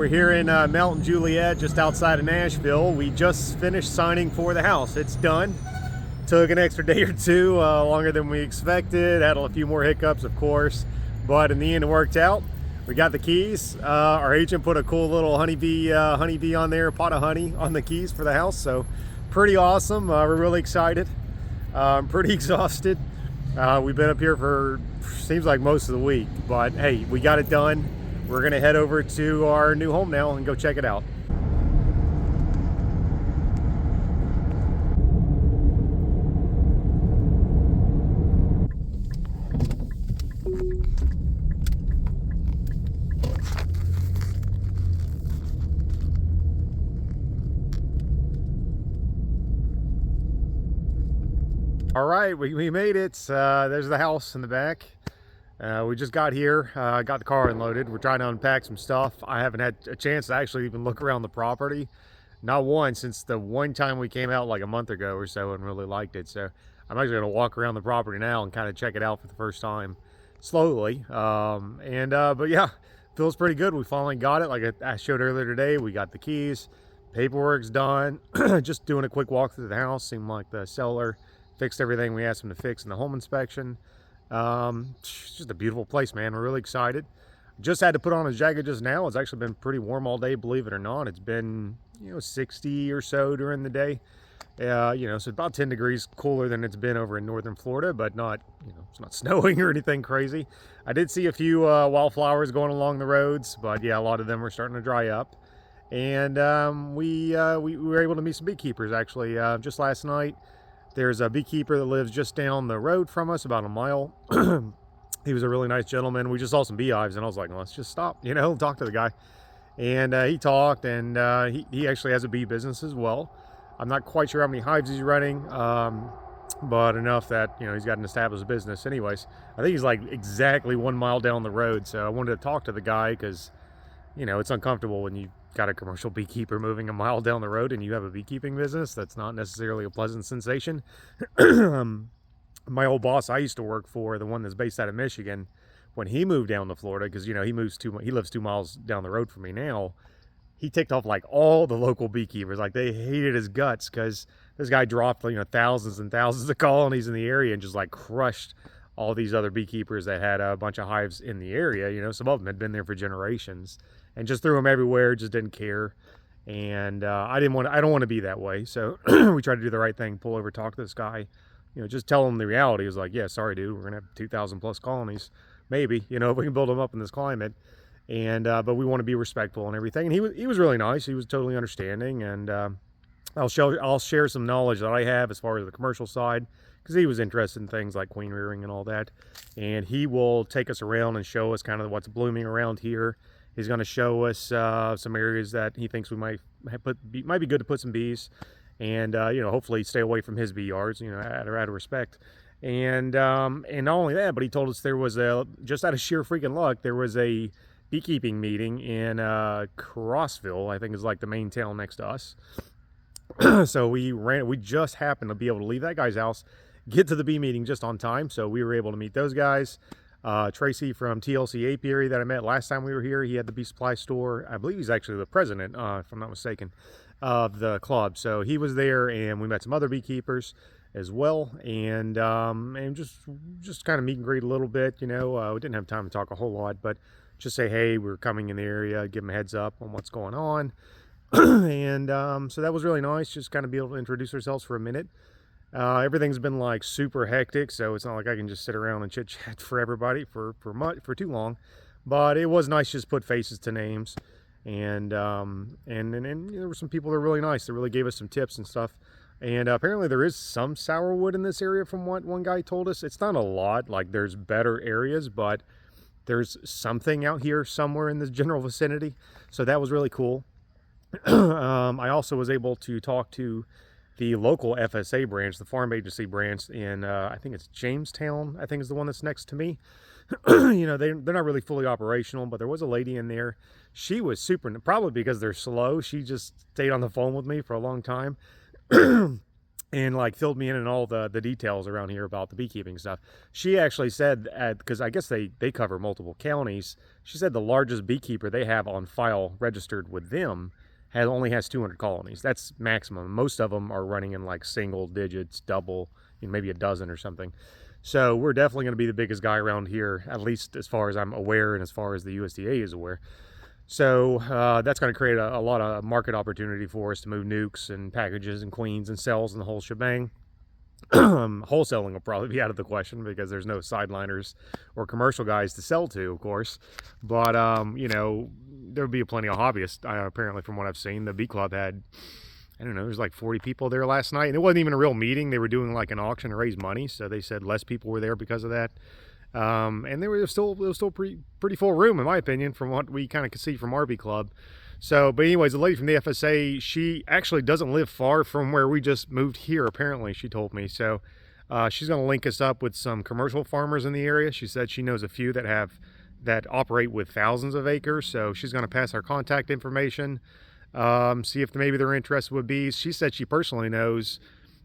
We're here in Mount Juliet, just outside of Nashville. We just finished signing for the house. It's done. Took an extra day or two, longer than we expected. Had a few more hiccups, of course, but in the end it worked out. We got the keys. Our agent put a cool little honeybee on there, pot of honey on the keys for the house. So pretty awesome. We're really excited. I'm pretty exhausted. We've been up here for seems like most of the week, but hey, we got it done. We're gonna head over to our new home now and go check it out. All right, we made it. There's the house in the back. We just got here, got the car unloaded. We're trying to unpack some stuff. I haven't had a chance to actually even look around the property. Not once since the one time we came out like a month ago or so and really liked it. So I'm actually gonna walk around the property now and kind of check it out for the first time slowly. But yeah, feels pretty good. We finally got it. Like I showed earlier today, we got the keys, paperwork's done. Just doing a quick walk through the house. Seemed like the seller fixed everything we asked him to fix in the home inspection. It's just a beautiful place, man. We're really excited. Just had to put on a jacket just now. It's actually been pretty warm all day, believe it or not. It's been 60 or so during the day. So about 10 degrees cooler than it's been over in northern Florida, but not, it's not snowing or anything crazy. I did see a few wildflowers going along the roads, but yeah, a lot of them were starting to dry up. And we were able to meet some beekeepers actually just last night. There's a beekeeper that lives just down the road from us, about a mile. He was a really nice gentleman. We just saw some beehives, and I was like, well, let's just stop, talk to the guy. And he talked, and he actually has a bee business as well. I'm not quite sure how many hives he's running, but enough that, he's got an established business. Anyways, I think he's like exactly 1 mile down the road, so I wanted to talk to the guy because, it's uncomfortable when you got a commercial beekeeper moving a mile down the road and you have a beekeeping business. That's not necessarily a pleasant sensation. My old boss I used to work for, the one that's based out of Michigan, when he moved down to Florida, because he lives 2 miles down the road from me now, he ticked off like all the local beekeepers. Like they hated his guts because this guy dropped thousands and thousands of colonies in the area and just like crushed all these other beekeepers that had a bunch of hives in the area. Some of them had been there for generations and just threw them everywhere, just didn't care. And I don't want to be that way. So we tried to do the right thing, pull over, talk to this guy, just tell him the reality. He was like, yeah, sorry, dude, we're going to have 2,000 plus colonies, maybe, if we can build them up in this climate. And, but we want to be respectful and everything. And he was really nice. He was totally understanding. And I'll share some knowledge that I have as far as the commercial side, because he was interested in things like queen rearing and all that. And he will take us around and show us kind of what's blooming around here. He's going to show us some areas that he thinks we might be good to put some bees, and hopefully stay away from his bee yards, out of respect. And not only that, but he told us there was just out of sheer freaking luck, there was a beekeeping meeting in Crossville, I think is like the main town next to us. So we just happened to be able to leave that guy's house, get to the bee meeting just on time. So we were able to meet those guys. Tracy from TLC Apiary that I met last time we were here, he had the bee supply store. I believe he's actually the president, if I'm not mistaken, of the club. So he was there, and we met some other beekeepers as well, and just kind of meet and greet a little bit. We didn't have time to talk a whole lot, but just say, hey, we're coming in the area, give them a heads up on what's going on. And so that was really nice, just kind of be able to introduce ourselves for a minute. Everything's been like super hectic, so it's not like I can just sit around and chit chat for everybody for too long. But it was nice just put faces to names, and there were some people that were really nice. That really gave us some tips and stuff. And apparently there is some sourwood in this area, from what one guy told us. It's not a lot. Like there's better areas, but there's something out here somewhere in this general vicinity. So that was really cool. I also was able to talk to the local FSA branch, the farm agency branch in, I think it's Jamestown, I think is the one that's next to me. They're not really fully operational, but there was a lady in there. She was probably because they're slow, she just stayed on the phone with me for a long time. and like filled me in on all the details around here about the beekeeping stuff. She actually said, because I guess they cover multiple counties, she said the largest beekeeper they have on file registered with them only has 200 colonies. That's maximum. Most of them are running in like single digits, double, maybe a dozen or something. So we're definitely going to be the biggest guy around here, at least as far as I'm aware and as far as the USDA is aware. So that's going to create a lot of market opportunity for us to move nukes and packages and queens and cells and the whole shebang. Wholesaling will probably be out of the question because there's no sideliners or commercial guys to sell to, of course. But, you know, there would be plenty of hobbyists, apparently, from what I've seen. The Bee Club had, I don't know, there's like 40 people there last night. And it wasn't even a real meeting. They were doing like an auction to raise money. So they said less people were there because of that. And it was still pretty full room, in my opinion, from what we kind of could see from our Bee Club. So, but anyways, the lady from the FSA, she actually doesn't live far from where we just moved here, apparently, she told me. So she's going to link us up with some commercial farmers in the area. She said she knows a few that operate with thousands of acres. So she's going to pass our contact information, see if maybe they're interested with bees. She said she personally knows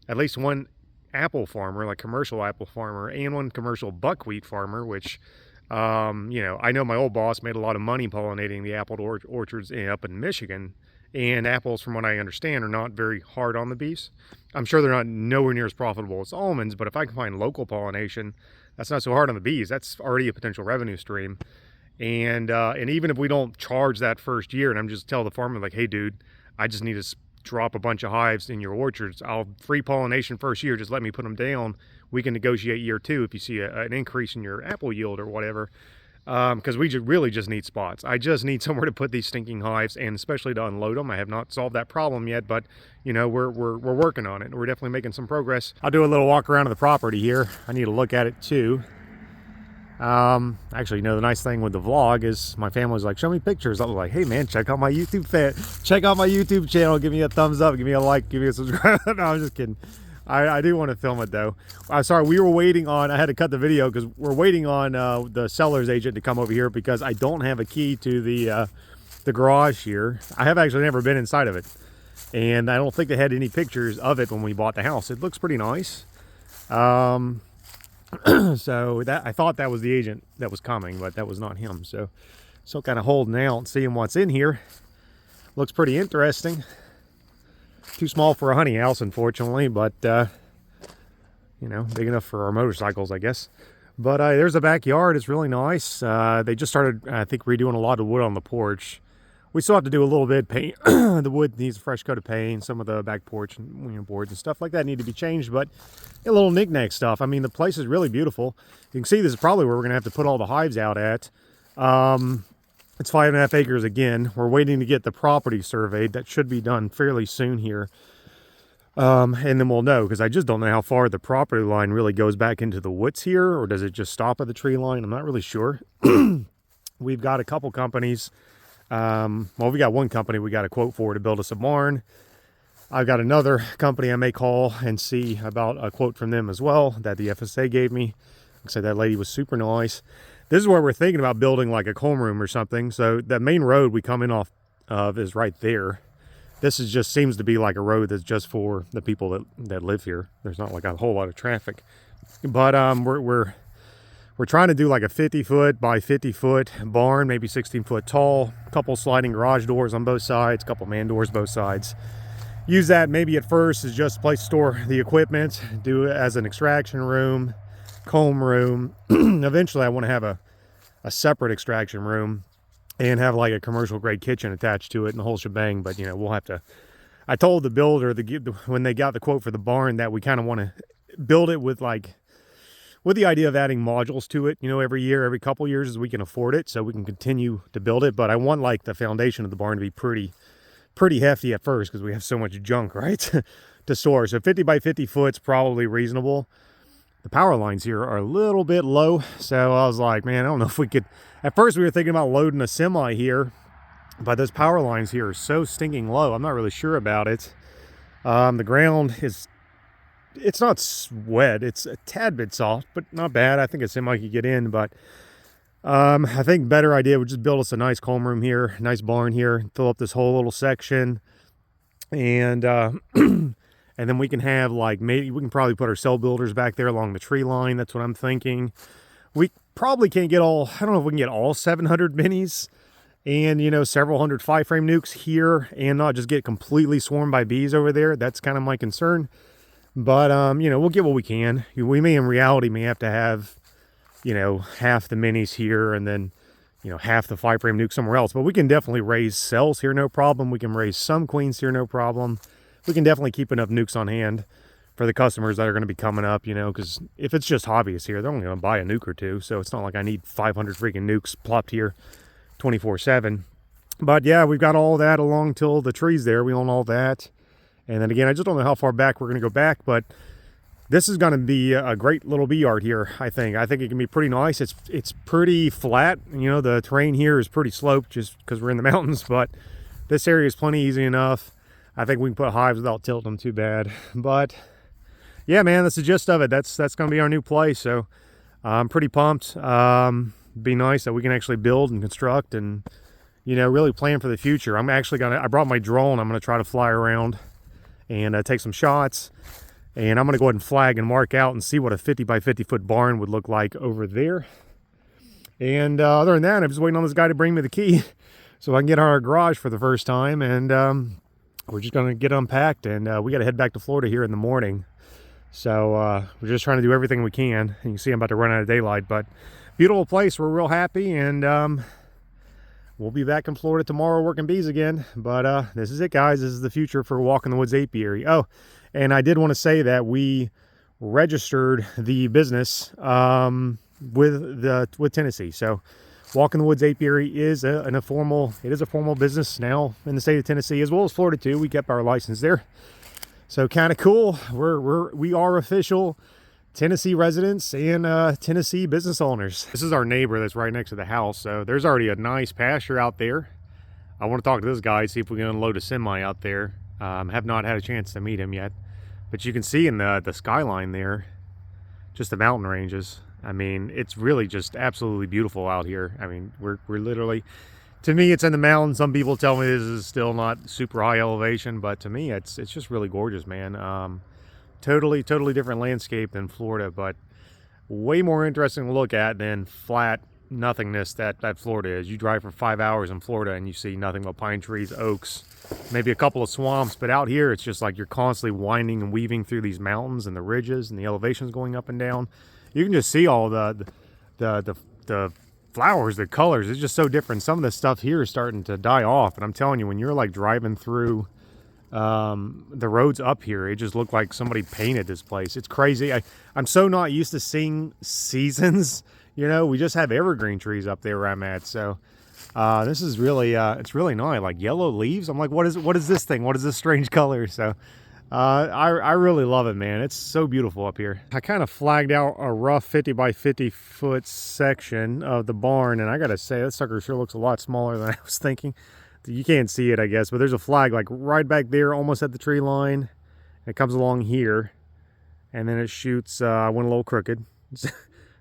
at least one apple farmer, like commercial apple farmer, and one commercial buckwheat farmer, which you know, I know my old boss made a lot of money pollinating the apple orchards up in Michigan, and apples, from what I understand, are not very hard on the bees. I'm sure they're not nowhere near as profitable as almonds, but if I can find local pollination that's not so hard on the bees, that's already a potential revenue stream. And even if we don't charge that first year, and I'm just tell the farmer like, hey dude, I just need to drop a bunch of hives in your orchards, I'll free pollination first year, just let me put them down. We can negotiate year two if you see an increase in your apple yield or whatever, because we really just need spots. I just need somewhere to put these stinking hives, and especially to unload them. I have not solved that problem yet, but you know, we're working on it. We're definitely making some progress. I'll do a little walk around of the property here. I need to look at it too. Actually, you know, the nice thing with the vlog is my family was like, show me pictures. I was like, hey man, check out my YouTube channel, give me a thumbs up, give me a like, give me a subscribe. No, I'm just kidding. I do want to film it though. I'm sorry, we were waiting on, I had to cut the video because we're waiting on the seller's agent to come over here because I don't have a key to the garage here. I have actually never been inside of it, and I don't think they had any pictures of it when we bought the house. It looks pretty nice. So that, I thought that was the agent that was coming, but that was not him. So still kind of holding out, seeing what's in here. Looks pretty interesting. Too small for a honey house, unfortunately, but you know, big enough for our motorcycles, I guess. But there's the backyard. It's really nice. They just started, I think, redoing a lot of wood on the porch. We still have to do a little bit paint. The wood needs a fresh coat of paint. Some of the back porch and, you know, boards and stuff like that need to be changed, but a little knick-knack stuff. I mean, the place is really beautiful. You can see this is probably where we're gonna have to put all the hives out at. It's 5.5 acres again. We're waiting to get the property surveyed. That should be done fairly soon here. And then we'll know, because I just don't know how far the property line really goes back into the woods here, or does it just stop at the tree line? I'm not really sure. We've got a couple companies. Well, we got one company we got a quote for to build us a barn. I've got another company I may call and see about a quote from them as well that the FSA gave me. Like I said, that lady was super nice. This is where we're thinking about building like a comb room or something. So that main road we come in off of is right there. This is just seems to be like a road that's just for the people that live here. There's not like a whole lot of traffic. But we're trying to do like a 50-foot by 50-foot barn, maybe 16-foot tall, a couple sliding garage doors on both sides, a couple man doors both sides. Use that maybe at first as just a place to store the equipment, do it as an extraction room, comb room. Eventually I want to have a separate extraction room and have like a commercial grade kitchen attached to it and the whole shebang. But you know, we'll have to, I told the builder when they got the quote for the barn that we kind of want to build it with the idea of adding modules to it, you know, every year, every couple years as we can afford it, so we can continue to build it. But I want like the foundation of the barn to be pretty hefty at first because we have so much junk, right, to store. So 50 by 50 foot's probably reasonable. The power lines here are a little bit low, so I was like, man, I don't know if we could. At first we were thinking about loading a semi here, but those power lines here are so stinking low. I'm not really sure about it. The ground is, it's not wet, it's a tad bit soft, but not bad. I think a semi could get in, but I think better idea would just build us a nice comb room here, nice barn here, fill up this whole little section, and And then we can have like, maybe we can probably put our cell builders back there along the tree line. That's what I'm thinking. We probably can't get all, I don't know if we can get all 700 minis and, you know, several hundred 5-frame nukes here and not just get completely swarmed by bees over there. That's kind of my concern. But, you know, we'll get what we can. We may, in reality, may have to have, you know, half the minis here and then, you know, half the 5-frame nuke somewhere else. But we can definitely raise cells here, no problem. We can raise some queens here, no problem. We can definitely keep enough nukes on hand for the customers that are going to be coming up, you know, because if it's just hobbyists here, they're only going to buy a nuke or two. So it's not like I need 500 freaking nukes plopped here 24/7. But yeah, we've got all that along till the trees there. We own all that. And then again, I just don't know how far back we're going to go back, but this is going to be a great little bee yard here, I think. I think it can be pretty nice. It's pretty flat. You know, the terrain here is pretty sloped just because we're in the mountains, but this area is plenty easy enough. I think we can put hives without tilting them too bad. But yeah, man, that's the gist of it. That's going to be our new place. So I'm pretty pumped. Be nice that we can actually build and construct and, you know, really plan for the future. I'm actually I brought my drone. I'm going to try to fly around and take some shots. And I'm going to go ahead and flag and mark out and see what a 50 by 50 foot barn would look like over there. And other than that, I'm just waiting on this guy to bring me the key so I can get our garage for the first time. And we're just going to get unpacked, and we got to head back to Florida here in the morning. So we're just trying to do everything we can. And you can see I'm about to run out of daylight, but beautiful place. We're real happy, and we'll be back in Florida tomorrow working bees again. But this is it, guys. This is the future for Walk in the Woods apiary. Oh, and I did want to say that we registered the business with Tennessee. So Walk in the Woods apiary is a formal business now in the state of Tennessee, as well as Florida too. We kept our license there. So kind of cool. We are official Tennessee residents and Tennessee business owners. This is our neighbor that's right next to the house. So there's already a nice pasture out there. I want to talk to this guy, see if we can unload a semi out there. Have not had a chance to meet him yet, but you can see in the skyline there, just the mountain ranges. I mean, it's really just absolutely beautiful out here. I mean, we're literally, to me, it's in the mountains. Some people tell me this is still not super high elevation, but to me, it's just really gorgeous, man. Totally different landscape than Florida, but way more interesting to look at than flat nothingness that Florida is. You drive for 5 hours in Florida and you see nothing but pine trees, oaks, maybe a couple of swamps, but out here it's just like you're constantly winding and weaving through these mountains and the ridges and the elevations going up and down. You can just see all the flowers, the colors. It's just so different. Some of the stuff here is starting to die off, and I'm telling you, when you're like driving through the roads up here, it just looked like somebody painted this place. It's crazy. I'm so not used to seeing seasons. You know, we just have evergreen trees up there where I'm at. So this is really, it's really nice. Like yellow leaves. I'm like, what is this thing? What is this strange color? So I really love it, man. It's so beautiful up here. I kind of flagged out a rough 50 by 50 foot section of the barn, and I gotta say, that sucker sure looks a lot smaller than I was thinking. You can't see it, I guess, but there's a flag like right back there, almost at the tree line. It comes along here, and then it shoots. I went a little crooked.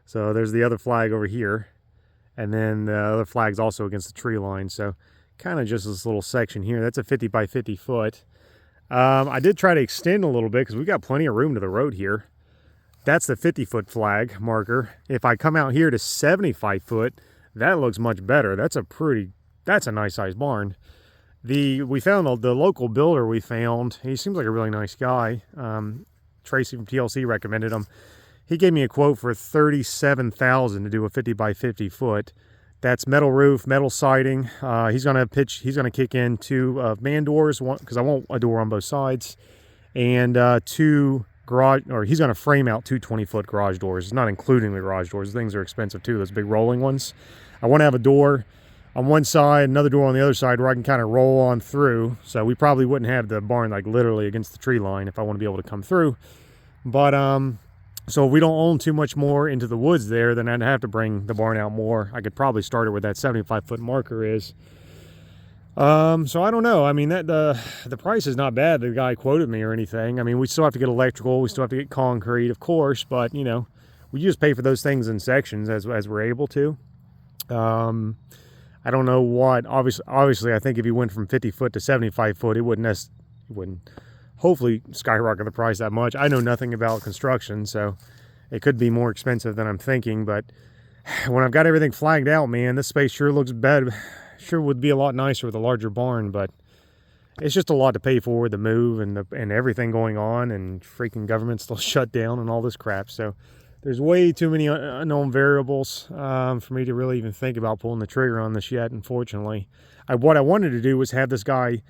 So there's the other flag over here, and then the other flag's also against the tree line. So kind of just this little section here. That's a 50 by 50 foot. I did try to extend a little bit because we've got plenty of room to the road here. That's the 50 foot flag marker. If I come out here to 75 foot, that looks much better. That's a nice sized barn. We found the local builder we found. He seems like a really nice guy. Tracy from TLC recommended him. He gave me a quote for $37,000 to do a 50 by 50 foot. That's metal roof, metal siding. He's gonna kick in 2 man doors, because I want a door on both sides, and 2 garage, or he's gonna frame out 2 20-foot garage doors. It's not including the garage doors. Things are expensive too, those big rolling ones. I want to have a door on one side, another door on the other side where I can kind of roll on through. So we probably wouldn't have the barn like literally against the tree line if I want to be able to come through. But so if we don't own too much more into the woods there, then I'd have to bring the barn out more. I could probably start it where that 75 foot marker is. So I don't know. I mean, the price is not bad. The guy quoted me or anything. I mean, we still have to get electrical. We still have to get concrete, of course. But, you know, we just pay for those things in sections as we're able to. I don't know what. Obviously, I think if you went from 50 foot to 75 foot, it wouldn't hopefully skyrocket the price that much. I know nothing about construction, so it could be more expensive than I'm thinking, but when I've got everything flagged out, man, this space sure looks better. Sure would be a lot nicer with a larger barn, but it's just a lot to pay for with the move and everything going on, and freaking government still shut down and all this crap. So there's way too many unknown variables for me to really even think about pulling the trigger on this yet, unfortunately. What I wanted to do was have this guy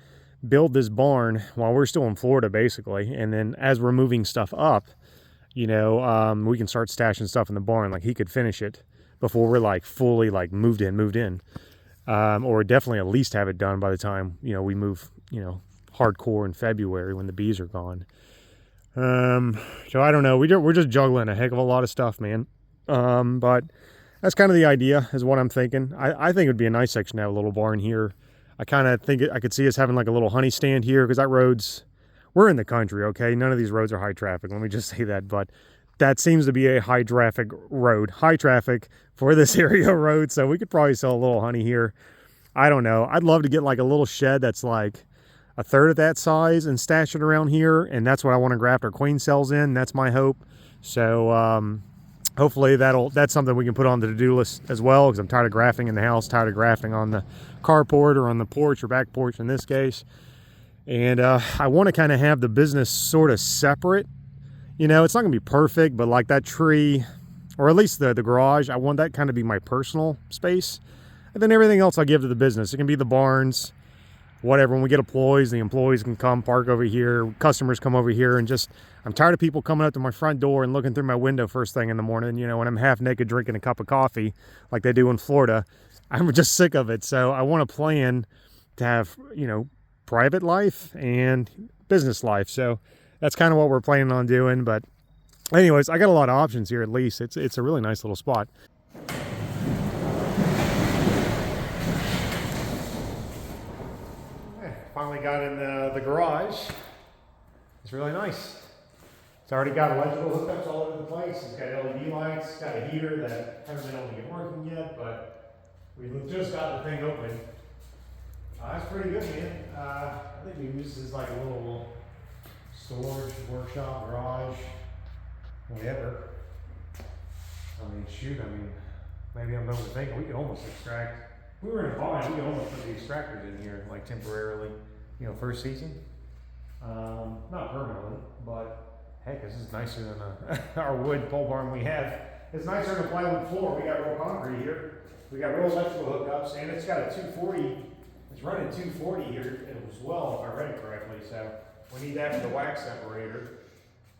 build this barn while we're still in Florida, basically, and then as we're moving stuff up, you know, we can start stashing stuff in the barn. Like, he could finish it before we're like fully like moved in. Or definitely at least have it done by the time, you know, we move, you know, hardcore in February when the bees are gone. So I don't know. We're just juggling a heck of a lot of stuff, man. But that's kind of the idea, is what I'm thinking. I think it would be a nice section to have a little barn here. I kind of think I could see us having like a little honey stand here, because that road's, we're in the country, okay? None of these roads are high traffic. Let me just say that. But that seems to be a high traffic road. High traffic for this area road. So we could probably sell a little honey here. I don't know. I'd love to get like a little shed that's like a third of that size and stash it around here. And that's what I want to graft our queen cells in. That's my hope. So hopefully that's something we can put on the to-do list as well, because I'm tired of grafting in the house, tired of grafting on the carport or on the porch or back porch in this case. And I want to kind of have the business sort of separate. You know, it's not going to be perfect, but like that tree, or at least the garage, I want that kind of be my personal space. And then everything else I give to the business. It can be the barns, whatever. When we get employees, the employees can come park over here. Customers come over here, and just, I'm tired of people coming up to my front door and looking through my window first thing in the morning, you know, when I'm half naked drinking a cup of coffee like they do in Florida. I'm just sick of it. So I want to plan to have, you know, private life and business life. So that's kind of what we're planning on doing. But anyways, I got a lot of options here. At least it's a really nice little spot. Finally got in the garage. It's really nice. It's already got electrical hookups all over the place. It's got LED lights. It's got a heater that hasn't been able to get working yet, but we've just got the thing open. That's pretty good, man. I think we use this as like a little storage, workshop, garage, whatever. I mean, shoot, maybe I'm overthinking. We could almost extract. If we were in a barn, we could almost put the extractors in here, like temporarily, you know, first season. Not permanently, but heck, this is nicer than our wood pole barn we have. It's nicer than a plywood floor. We got real concrete here. We got real electrical hookups, and it's got a 240. It's running 240 here as well, if I read it correctly. So we need that for the wax separator.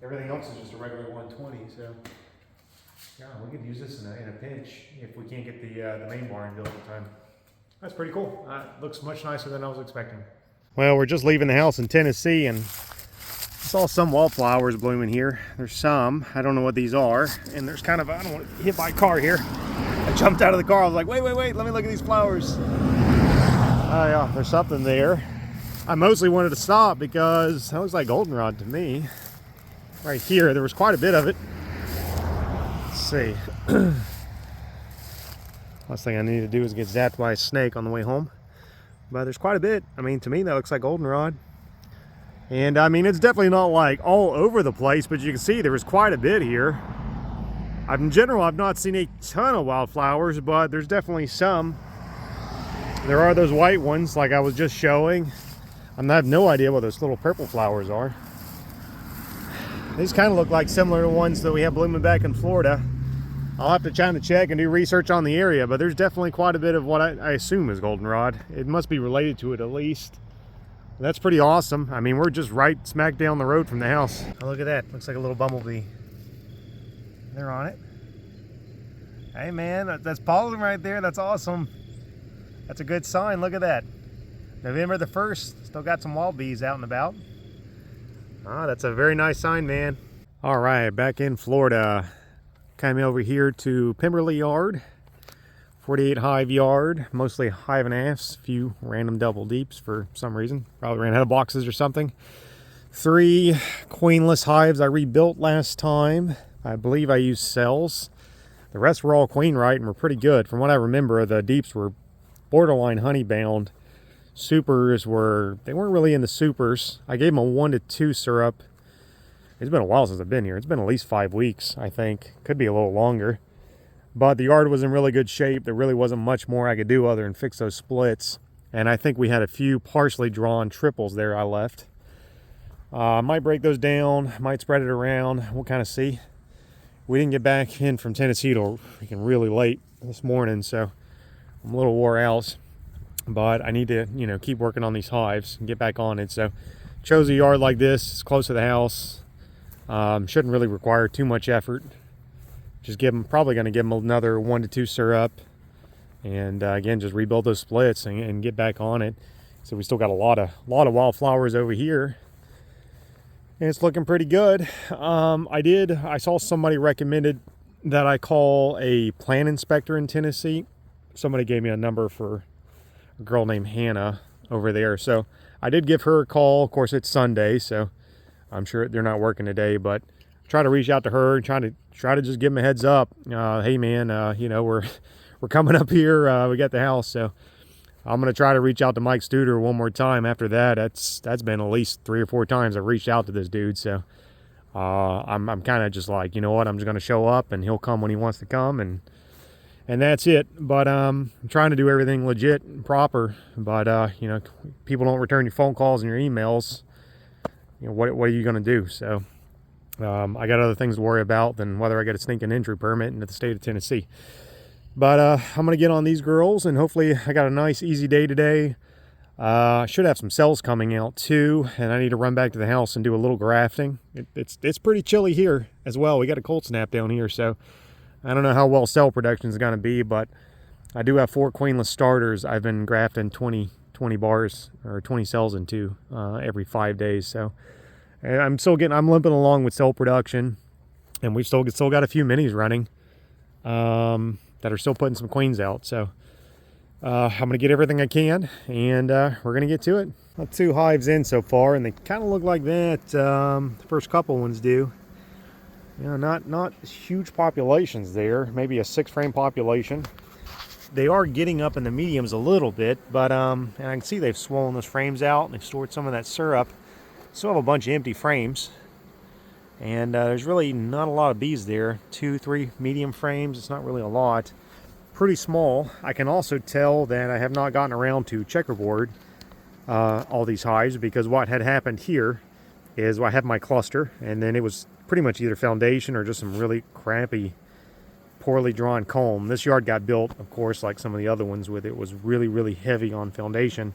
Everything else is just a regular 120. So yeah, we could use this in a pinch if we can't get the main barn built in time. That's pretty cool. Looks much nicer than I was expecting. Well, we're just leaving the house in Tennessee, and I saw some wallflowers blooming here. There's some, I don't know what these are, and there's kind of, I don't want to hit my car here. I jumped out of the car, I was like, wait, let me look at these flowers. Oh yeah, there's something there. I mostly wanted to stop because that looks like goldenrod to me. Right here, there was quite a bit of it. Let's see. Last thing I need to do is get zapped by a snake on the way home. But there's quite a bit. I mean, to me, that looks like goldenrod. And I mean, it's definitely not like all over the place, but you can see there was quite a bit here. In general, I've not seen a ton of wildflowers, but there's definitely some. There are those white ones like I was just showing. I have no idea what those little purple flowers are. These kind of look like similar to ones that we have blooming back in Florida. I'll have to try to check and do research on the area, but there's definitely quite a bit of what I assume is goldenrod. It must be related to it at least. That's pretty awesome. I mean, we're just right smack down the road from the house. Oh, look at that. Looks like a little bumblebee. They're on it. Hey man, that's pollen right there. That's awesome. That's a good sign. Look at that. November the 1st. Still got some wild bees out and about. Ah, that's a very nice sign, man. All right, back in Florida. Came over here to Pemberley yard. 48 hive yard, mostly hive and halves, a few random double deeps for some reason. Probably ran out of boxes or something. 3 queenless hives I rebuilt last time. I believe I used cells. The rest were all queen right and were pretty good. From what I remember, the deeps were borderline honey bound. supers they weren't really in the supers. I gave them a 1 to 2 syrup. It's been a while since I've been here. It's been at least 5 weeks, I think. Could be a little longer. But the yard was in really good shape. There really wasn't much more I could do other than fix those splits. And I think we had a few partially drawn triples there I left. I might break those down, might spread it around. We'll kind of see. We didn't get back in from Tennessee till freaking really late this morning, so I'm a little wore out. But I need to, keep working on these hives and get back on it. So chose a yard like this. It's close to the house. Shouldn't really require too much effort. Just probably going to give them another 1 to 2 syrup. And again, just rebuild those splits and get back on it. So we still got a lot of wildflowers over here. And it's looking pretty good. I saw somebody recommended that I call a plant inspector in Tennessee. Somebody gave me a number for a girl named Hannah over there. So I did give her a call. Of course, it's Sunday, so I'm sure they're not working today, but try to reach out to her and try to just give them a heads up. Hey man, we're coming up here. We got the house, so I'm gonna try to reach out to Mike Studer one more time. After that, that's been at least 3 or 4 times I've reached out to this dude. So I'm kind of just like, you know what, I'm just gonna show up and he'll come when he wants to come, and that's it. But I'm trying to do everything legit and proper. But people don't return your phone calls and your emails. What are you gonna do? So I got other things to worry about than whether I get a stinking entry permit into the state of Tennessee. But I'm going to get on these girls, and hopefully I got a nice, easy day today. I should have some cells coming out too, and I need to run back to the house and do a little grafting. It's pretty chilly here as well. We got a cold snap down here, so I don't know how well cell production is going to be, but I do have 4 queenless starters. I've been grafting 20 bars or 20 cells into every 5 days. So and I'm limping along with cell production, and we've still got a few minis running. That are still putting some queens out. So I'm going to get everything I can, and we're going to get to it. Got 2 hives in so far, and they kind of look like that. The first couple ones do. Not huge populations there. Maybe a 6-frame population. They are getting up in the mediums a little bit, but and I can see they've swollen those frames out, and they've stored some of that syrup. Still have a bunch of empty frames. And there's really not a lot of bees there. 2, 3 medium frames. It's not really a lot. Pretty small. I can also tell that I have not gotten around to checkerboard all these hives, because what had happened here is I have my cluster, and then it was pretty much either foundation or just some really crappy, poorly drawn comb. This yard got built, of course, like some of the other ones, with it was really, really heavy on foundation.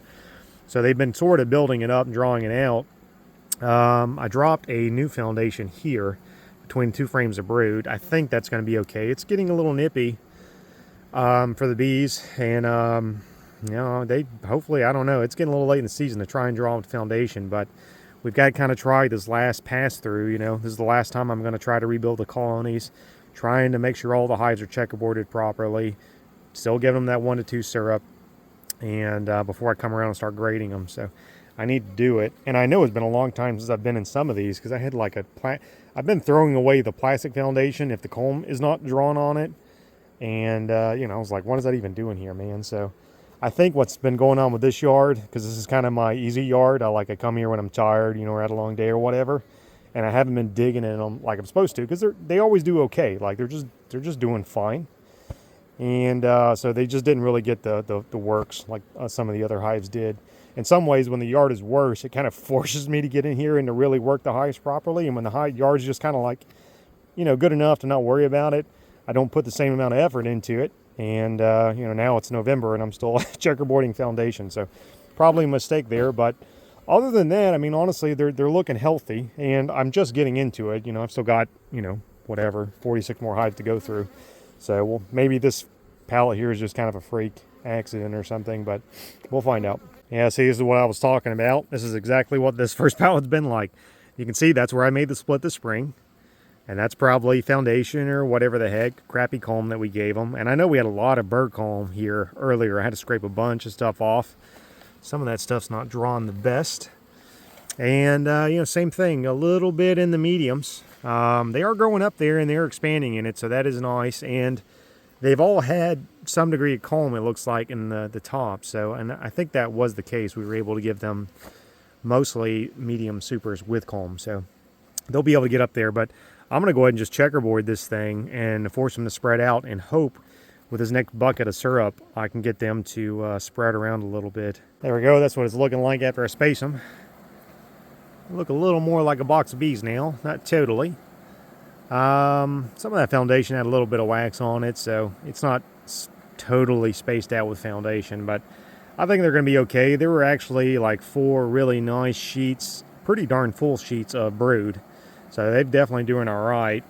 So they've been sort of building it up and drawing it out. I dropped a new foundation here between 2 frames of brood. I think that's going to be okay. It's getting a little nippy for the bees, and they hopefully, I don't know, it's getting a little late in the season to try and draw with foundation, but we've got to kind of try this last pass through. This is the last time I'm going to try to rebuild the colonies, trying to make sure all the hives are checkerboarded properly, still give them that 1 to 2 syrup, and before I come around and start grading them. So I need to do it. And I know it's been a long time since I've been in some of these, because I had like I've been throwing away the plastic foundation if the comb is not drawn on it. And, I was like, what is that even doing here, man? So I think what's been going on with this yard, because this is kind of my easy yard. I come here when I'm tired, or had a long day or whatever. And I haven't been digging in them like I'm supposed to, because they always do okay. Like they're just doing fine. And so they just didn't really get the works like some of the other hives did. In some ways, when the yard is worse, it kind of forces me to get in here and to really work the hives properly. And when the yard's just kind of like, good enough to not worry about it, I don't put the same amount of effort into it. And, now it's November and I'm still checkerboarding foundation. So probably a mistake there. But other than that, I mean, honestly, they're looking healthy. And I'm just getting into it. I've still got, 46 more hives to go through. So, well, maybe this pallet here is just kind of a freak accident or something. But we'll find out. Yeah, see, this is what I was talking about. This is exactly what this first pallet's been like. You can see that's where I made the split this spring. And that's probably foundation or whatever the heck, crappy comb that we gave them. And I know we had a lot of bird comb here earlier. I had to scrape a bunch of stuff off. Some of that stuff's not drawn the best. And, same thing, a little bit in the mediums. They are growing up there and they're expanding in it, so that is nice. And they've all had some degree of comb, it looks like, in the top. So, and I think that was the case. We were able to give them mostly medium supers with comb. So they'll be able to get up there. But I'm going to go ahead and just checkerboard this thing and force them to spread out and hope with this next bucket of syrup I can get them to spread around a little bit. There we go. That's what it's looking like after I space them. They look a little more like a box of bees now. Not totally. Some of that foundation had a little bit of wax on it, so it's not totally spaced out with foundation, but I think they're going to be okay. There were actually like 4 really nice sheets, pretty darn full sheets of brood, so they're definitely doing all right.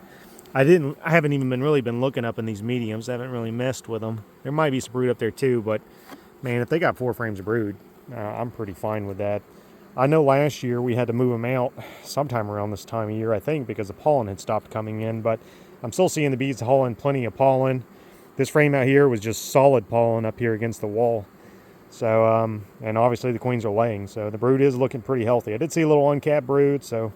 I haven't even really been looking up in these mediums. I haven't really messed with them. There might be some brood up there too, but man, if they got 4 frames of brood, I'm pretty fine with that. I know last year we had to move them out sometime around this time of year, I think, because the pollen had stopped coming in, but I'm still seeing the bees hauling plenty of pollen. This frame out here was just solid pollen up here against the wall. So, and obviously the queens are laying, so the brood is looking pretty healthy. I did see a little uncapped brood, so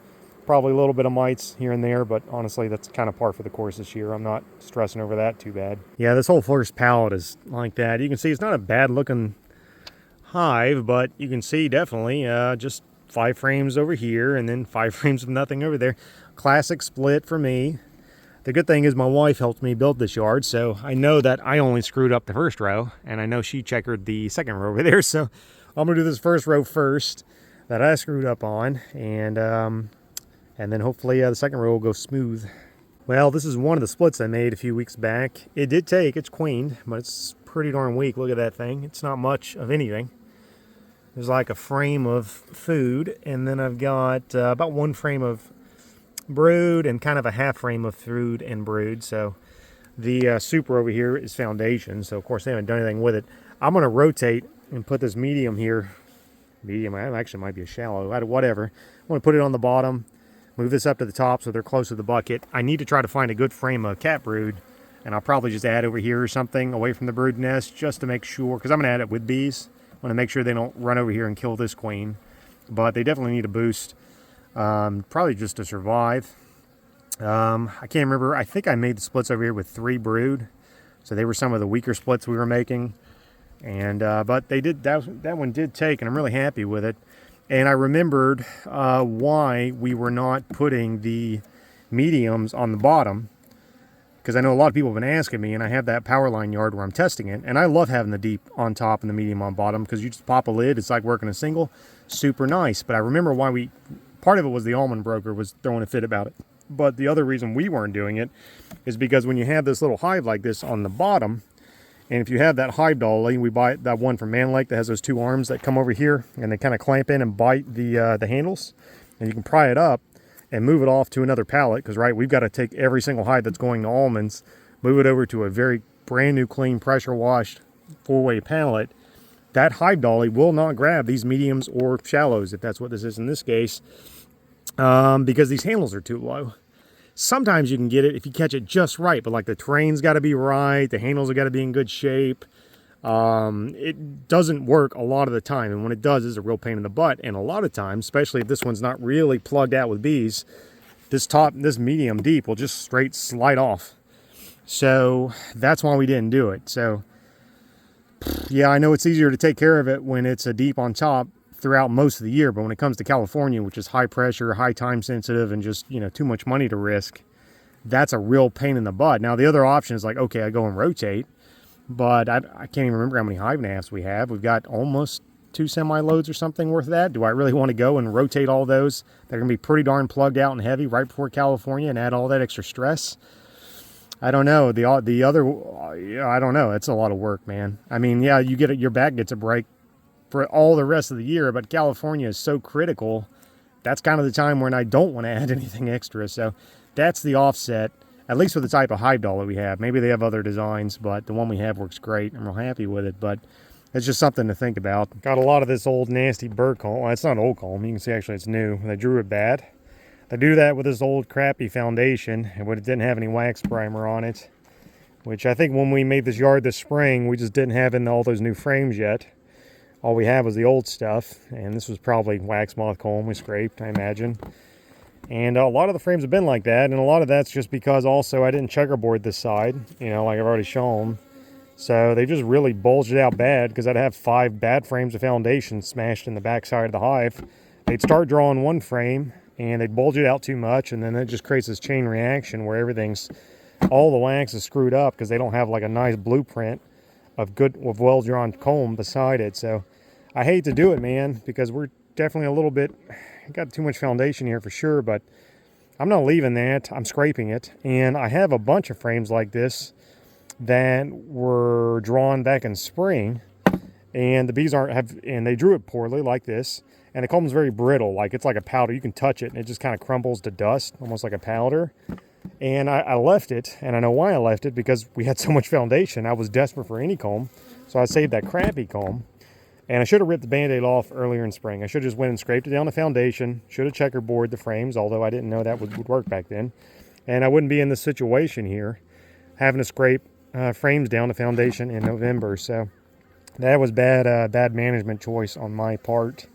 probably a little bit of mites here and there, but honestly, that's kind of par for the course this year. I'm not stressing over that too bad. Yeah, this whole first pallet is like that. You can see it's not a bad looking hive, but you can see definitely just 5 frames over here and then 5 frames of nothing over there. Classic split for me. The good thing is my wife helped me build this yard, so I know that I only screwed up the first row, and I know she checkered the second row over there, so I'm gonna do this first row first that I screwed up on, and then hopefully the second row will go smooth. Well, this is one of the splits I made a few weeks back. It did take, it's queened, but it's pretty darn weak. Look at that thing. It's not much of anything. There's like a frame of food, and then I've got about 1 frame of brood and kind of a half frame of food and brood. So the super over here is foundation. So of course they haven't done anything with it. I'm going to rotate and put this medium here. Medium, actually might be a shallow, whatever. I'm going to put it on the bottom, move this up to the top so they're close to the bucket. I need to try to find a good frame of cat brood, and I'll probably just add over here or something away from the brood nest just to make sure, because I'm going to add it with bees. I want to make sure they don't run over here and kill this queen, but they definitely need a boost, probably just to survive. I can't remember. I think I made the splits over here with 3 brood, so they were some of the weaker splits we were making, and but they did that one did take, and I'm really happy with it. And I remembered why we were not putting the mediums on the bottom, because I know a lot of people have been asking me, and I have that power line yard where I'm testing it, and I love having the deep on top and the medium on bottom, because you just pop a lid, it's like working a single, super nice. But I remember why part of it was the almond broker was throwing a fit about it, but the other reason we weren't doing it is because when you have this little hive like this on the bottom, and if you have that hive dolly, we buy that one from Man Lake that has those 2 arms that come over here, and they kind of clamp in and bite the handles, and you can pry it up and move it off to another pallet, because right, we've got to take every single hive that's going to almonds, move it over to a very brand new, clean, pressure washed 4-way pallet. That hive dolly will not grab these mediums or shallows, if that's what this is in this case, because these handles are too low. Sometimes you can get it if you catch it just right, but like the terrain's got to be right, the handles have got to be in good shape. It doesn't work a lot of the time, and when it does, it's a real pain in the butt. And a lot of times, especially if this one's not really plugged out with bees, this medium deep will just straight slide off. So that's why we didn't do it. So yeah, I know it's easier to take care of it when it's a deep on top throughout most of the year, but when it comes to California, which is high pressure, high time sensitive, and just, you know, too much money to risk, that's a real pain in the butt. Now the other option is like, okay, I go and rotate, but I can't even remember how many hive nafts we have. We've got almost 2 semi-loads or something worth of that. Do I really want to go and rotate all those? They're going to be pretty darn plugged out and heavy right before California and add all that extra stress. I don't know. The other, I don't know. It's a lot of work, man. I mean, yeah, you get it, your back gets a break for all the rest of the year, but California is so critical. That's kind of the time when I don't want to add anything extra. So that's the offset, at least with the type of hive doll that we have. Maybe they have other designs, but the one we have works great. I'm real happy with it, but it's just something to think about. Got a lot of this old nasty bird comb. Well, it's not old comb. You can see actually it's new. They drew it bad. They do that with this old crappy foundation, but it didn't have any wax primer on it, which I think when we made this yard this spring, we just didn't have in all those new frames yet. All we had was the old stuff, and this was probably wax moth comb we scraped, I imagine. And a lot of the frames have been like that, and a lot of that's just because also I didn't checkerboard this side, you know, like I've already shown. So they just really bulged it out bad, because I'd have 5 bad frames of foundation smashed in the back side of the hive. They'd start drawing one frame and they'd bulge it out too much, and then it just creates this chain reaction where everything's, all the wax is screwed up because they don't have like a nice blueprint of well-drawn comb beside it. So I hate to do it, man, because we're definitely a little bit, got too much foundation here for sure, but I'm not leaving that. I'm scraping it, and I have a bunch of frames like this that were drawn back in spring, and the bees and they drew it poorly like this, and the comb's very brittle, like it's like a powder. You can touch it and it just kind of crumbles to dust, almost like a powder. And I left it, and I know why I left it, because we had so much foundation. I was desperate for any comb, so I saved that crappy comb. And I should have ripped the band-aid off earlier in spring. I should have just went and scraped it down the foundation, should have checkerboard the frames, although I didn't know that would work back then. And I wouldn't be in this situation here, having to scrape frames down the foundation in November. So that was bad management choice on my part.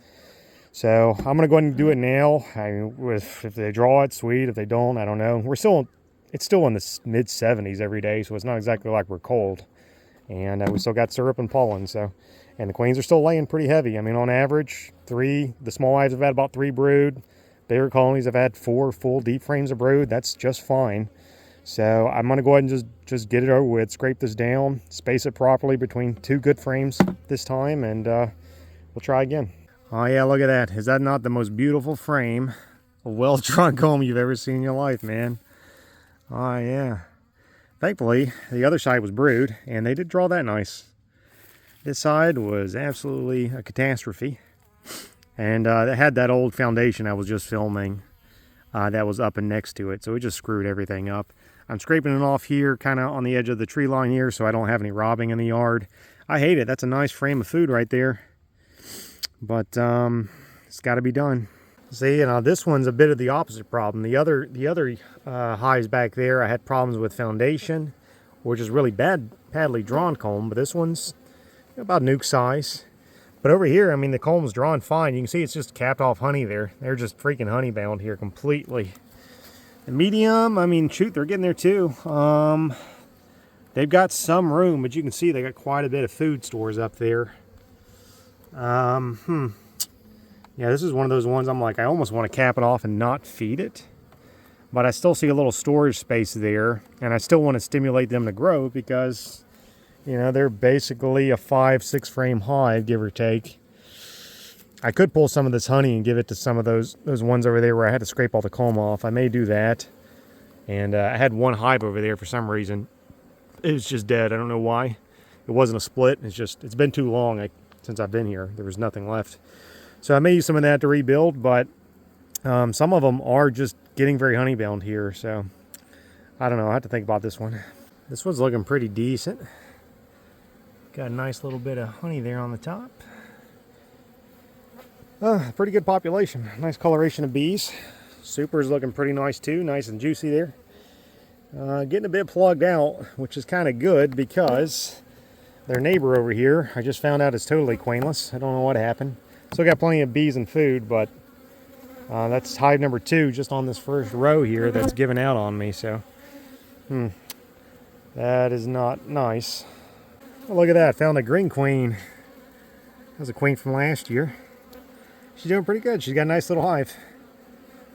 So I'm gonna go ahead and do it now. If they draw it, sweet. If they don't, I don't know. It's still in the mid 70s every day, so it's not exactly like we're cold. And we still got syrup and pollen. So, and the queens are still laying pretty heavy. I mean, on average, 3. The small hives have had about 3 brood. Bigger colonies have had 4 full deep frames of brood. That's just fine. So I'm gonna go ahead and just get it over with. Scrape this down, space it properly between 2 good frames this time, and we'll try again. Oh yeah, look at that. Is that not the most beautiful frame of well-drawn comb you've ever seen in your life, man? Oh yeah. Thankfully, the other side was brood, and they did draw that nice. This side was absolutely a catastrophe. And it had that old foundation I was just filming that was up and next to it, so it just screwed everything up. I'm scraping it off here, kind of on the edge of the tree line here, so I don't have any robbing in the yard. I hate it. That's a nice frame of food right there. But it's got to be done. See, this one's a bit of the opposite problem. The other hives back there, I had problems with foundation, which is really badly drawn comb. But this one's about nuke size. But over here, I mean, the comb's drawn fine. You can see it's just capped off honey there. They're just freaking honey bound here completely. The medium, I mean, shoot, they're getting there too. They've got some room, but you can see they got quite a bit of food stores up there. Yeah, this is one of those ones I'm like, I almost want to cap it off and not feed it, but I still see a little storage space there, and I still want to stimulate them to grow, because you know, they're basically a 5-6 frame hive, give or take. I could pull some of this honey and give it to some of those ones over there where I had to scrape all the comb off. I may do that. And I had one hive over there for some reason. It was just dead. I don't know why. It wasn't a split. It's been too long since I've been here. There was nothing left. So I may use some of that to rebuild, but some of them are just getting very honey bound here. So I don't know. I have to think about this one. This one's looking pretty decent. Got a nice little bit of honey there on the top. Pretty good population. Nice coloration of bees. Super's looking pretty nice too. Nice and juicy there. Getting a bit plugged out, which is kind of good, because their neighbor over here, I just found out, is totally queenless. I don't know what happened. Still got plenty of bees and food, but that's hive number 2 just on this first row here that's given out on me. So that is not nice. Oh, look at that. Found a green queen. That was a queen from last year. She's doing pretty good. She's got a nice little hive.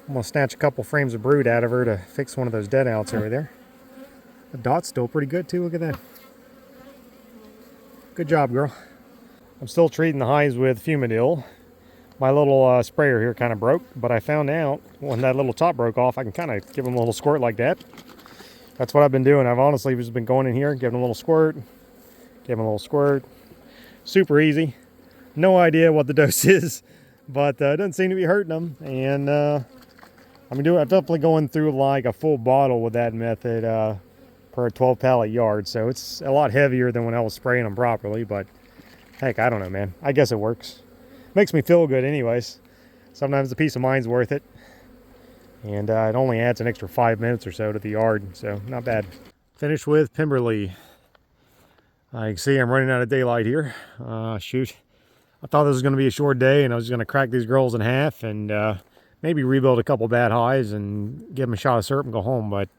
I'm going to snatch a couple frames of brood out of her to fix one of those dead outs over there. The dot's still pretty good too. Look at that. Good job, girl. I'm still treating the hives with Fumidil. My little sprayer here kind of broke, but I found out when that little top broke off, I can kind of give them a little squirt like that. That's what I've been doing. I've honestly just been going in here, giving them a little squirt, giving them a little squirt. Super easy. No idea what the dose is, but it doesn't seem to be hurting them. And I'm definitely going through like a full bottle with that method per 12 pallet yard. So it's a lot heavier than when I was spraying them properly, but heck, I don't know, man. I guess it works. Makes me feel good anyways. Sometimes the peace of mind's worth it. And it only adds an extra 5 minutes or so to the yard, so not bad. Finished with Pemberley. You can see I'm running out of daylight here. Shoot. I thought this was going to be a short day, and I was going to crack these girls in half and maybe rebuild a couple bad hives and give them a shot of syrup and go home. But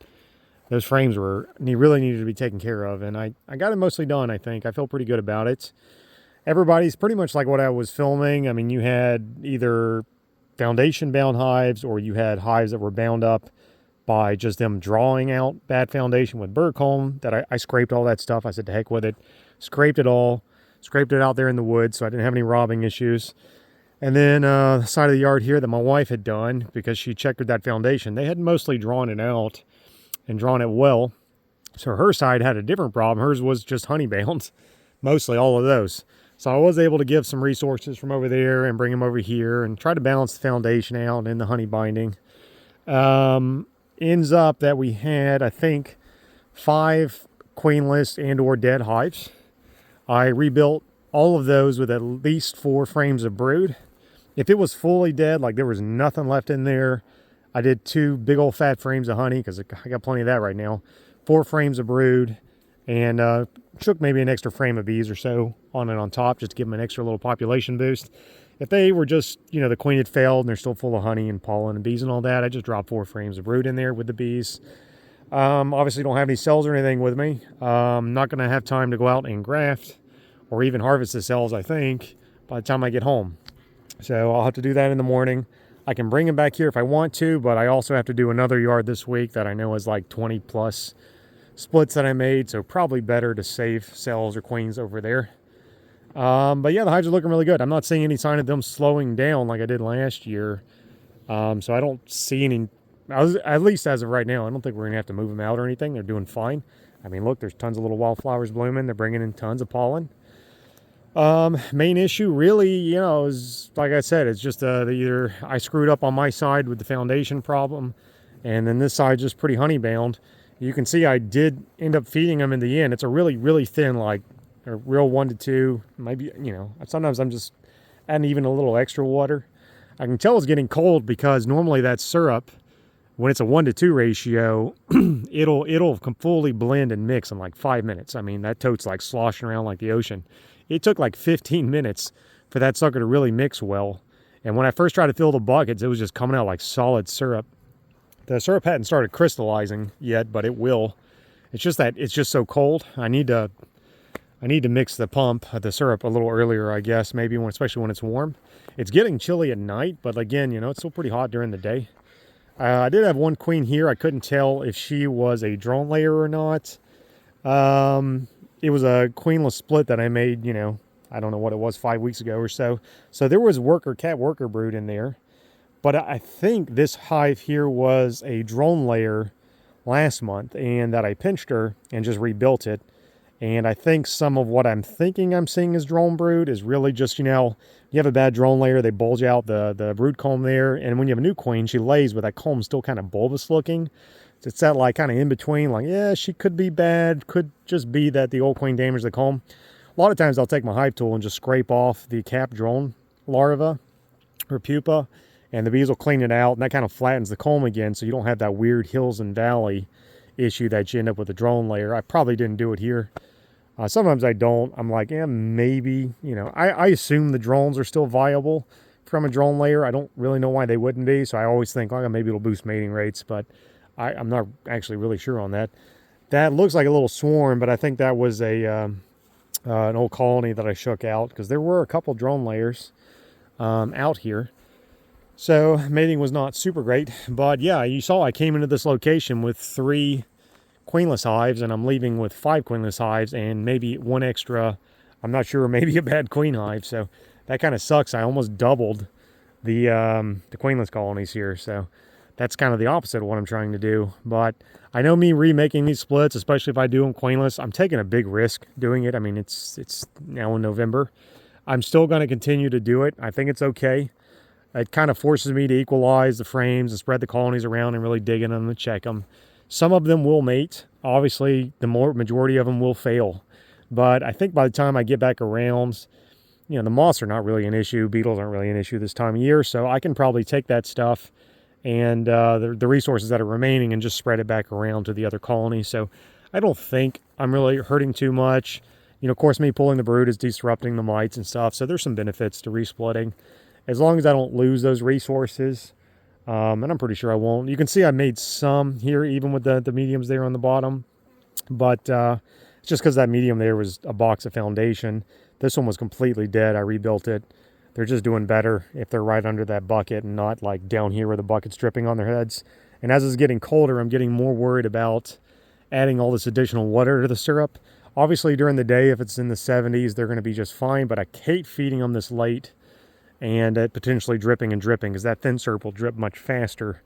those frames really needed to be taken care of, and I got it mostly done. I think I feel pretty good about it. Everybody's pretty much like what I was filming. I mean, you had either foundation bound hives, or you had hives that were bound up by just them drawing out bad foundation with bird comb. That I scraped all that stuff. I said to heck with it, scraped it all, scraped it out there in the woods, so I didn't have any robbing issues. And then the side of the yard here that my wife had done, because she checked that foundation, they had mostly drawn it out and drawn it well. So her side had a different problem. Hers was just honey bound, mostly all of those. So I was able to give some resources from over there and bring them over here and try to balance the foundation out and the honey binding. Ends up that we had, I think, 5 queenless and or dead hives. I rebuilt all of those with at least 4 frames of brood. If it was fully dead, like there was nothing left in there, I did 2 big old fat frames of honey, because I got plenty of that right now. 4 frames of brood, and shook maybe an extra frame of bees or so on it on top, just to give them an extra little population boost. If they were just, the queen had failed and they're still full of honey and pollen and bees and all that, I just dropped 4 frames of brood in there with the bees. Obviously don't have any cells or anything with me. Not going to have time to go out and graft or even harvest the cells, I think, by the time I get home. So I'll have to do that in the morning. I can bring them back here if I want to, but I also have to do another yard this week that I know is like 20 plus splits that I made, so probably better to save cells or queens over there. But yeah, the hives are looking really good. I'm not seeing any sign of them slowing down like I did last year. So I don't see any, at least as of right now, I don't think we're gonna have to move them out or anything. They're doing fine. I mean, look, there's tons of little wildflowers blooming. They're bringing in tons of pollen. Main issue really, is like I said, it's just either I screwed up on my side with the foundation problem, and then this side's just pretty honey bound. You can see I did end up feeding them in the end. It's a really, really thin, like a real 1 to 2, maybe, sometimes I'm just adding even a little extra water. I can tell it's getting cold because normally that syrup, when it's a 1 to 2 ratio, it'll fully blend and mix in like 5 minutes. I mean, that tote's like sloshing around like the ocean. It took like 15 minutes for that sucker to really mix well. And when I first tried to fill the buckets, it was just coming out like solid syrup. The syrup hadn't started crystallizing yet, but it will. It's just that it's just so cold. I need to mix the the syrup a little earlier, I guess, maybe especially when it's warm. It's getting chilly at night, but again, it's still pretty hot during the day. I did have one queen here. I couldn't tell if she was a drone layer or not. It was a queenless split that I made, I don't know what it was, 5 weeks ago or so. So there was cat worker brood in there. But I think this hive here was a drone layer last month, and that I pinched her and just rebuilt it. And I think some of what I'm thinking I'm seeing as drone brood is really just, you have a bad drone layer, they bulge out the brood comb there. And when you have a new queen, she lays with that comb still kind of bulbous looking. It's that like kind of in between, like, yeah, she could be bad, could just be that the old queen damaged the comb. A lot of times I'll take my hive tool and just scrape off the cap drone larva or pupa, and the bees will clean it out, and that kind of flattens the comb again, so you don't have that weird hills and valley issue that you end up with a drone layer. I probably didn't do it here. Sometimes I don't. I'm like, yeah, maybe, I assume the drones are still viable from a drone layer. I don't really know why they wouldn't be, so I always think, oh, maybe it'll boost mating rates, but I'm not actually really sure on that. That looks like a little swarm, but I think that was an old colony that I shook out, because there were a couple drone layers out here. So mating was not super great, but yeah, you saw I came into this location with 3 queenless hives, and I'm leaving with 5 queenless hives and maybe 1 extra, I'm not sure, maybe a bad queen hive. So that kind of sucks. I almost doubled the queenless colonies here. So that's kind of the opposite of what I'm trying to do. But I know me remaking these splits, especially if I do them queenless, I'm taking a big risk doing it. I mean, it's now in November. I'm still going to continue to do it. I think it's okay. It kind of forces me to equalize the frames and spread the colonies around and really dig in them and check them. Some of them will mate. Obviously, the majority of them will fail. But I think by the time I get back around, the moths are not really an issue. Beetles aren't really an issue this time of year. So I can probably take that stuff and the resources that are remaining and just spread it back around to the other colonies. So I don't think I'm really hurting too much. Of course, me pulling the brood is disrupting the mites and stuff. So there's some benefits to resplitting. As long as I don't lose those resources, And I'm pretty sure I won't. You can see I made some here, even with the mediums there on the bottom. But it's just because that medium there was a box of foundation. This one was completely dead. I rebuilt it. They're just doing better if they're right under that bucket and not like down here where the bucket's dripping on their heads. And as it's getting colder, I'm getting more worried about adding all this additional water to the syrup. Obviously, during the day, if it's in the 70s, they're going to be just fine. But I hate feeding them this late and it potentially dripping and dripping, because that thin syrup will drip much faster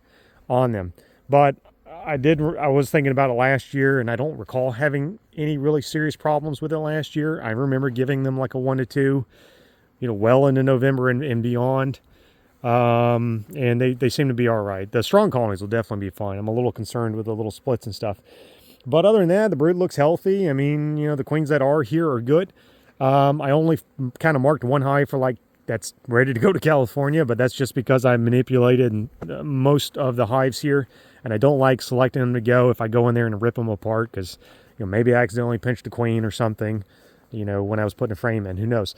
on them. But I was thinking about it last year, and I don't recall having any really serious problems with it last year. I remember giving them like a 1 to 2, well into November and beyond. And they seem to be all right. The strong colonies will definitely be fine. I'm a little concerned with the little splits and stuff. But other than that, the brood looks healthy. I mean, the queens that are here are good. I only kind of marked one hive for like that's ready to go to California, but that's just because I manipulated most of the hives here, and I don't like selecting them to go if I go in there and rip them apart, because maybe I accidentally pinched a queen or something, when I was putting a frame in. Who knows?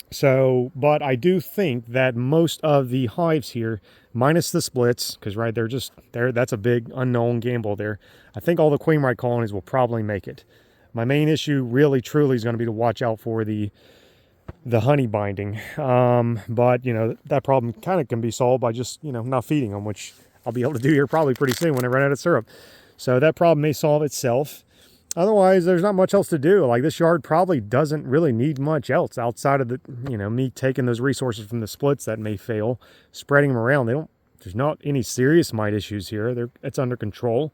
So, but I do think that most of the hives here, minus the splits, because right, that's a big unknown gamble there. I think all the queen mite colonies will probably make it. My main issue really truly is going to be to watch out for the honey binding. But that problem kind of can be solved by just not feeding them, which I'll be able to do here probably pretty soon when I run out of syrup. So that problem may solve itself. Otherwise, there's not much else to do. Like, this yard probably doesn't really need much else outside of the, me taking those resources from the splits that may fail, spreading them around. There's not any serious mite issues here. It's under control.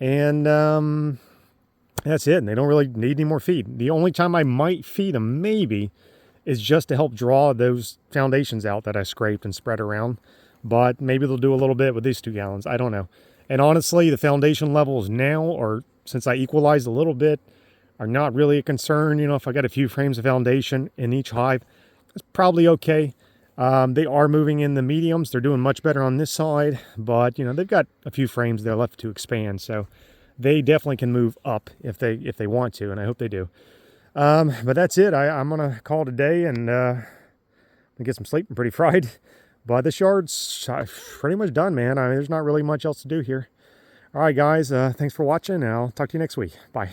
And that's it. And they don't really need any more feed. The only time I might feed them, maybe, is just to help draw those foundations out that I scraped and spread around. But maybe they'll do a little bit with these 2 gallons. I don't know. And honestly, the foundation levels now are, since I equalized a little bit, are not really a concern. If I got a few frames of foundation in each hive, it's probably okay. They are moving in the mediums. They're doing much better on this side, but they've got a few frames there left to expand, so they definitely can move up if they want to, and I hope they do. But that's it. I'm gonna call it a day and get some sleep. I'm pretty fried, but this yard's pretty much done, man. I mean, there's not really much else to do here. All right, guys, thanks for watching, and I'll talk to you next week. Bye.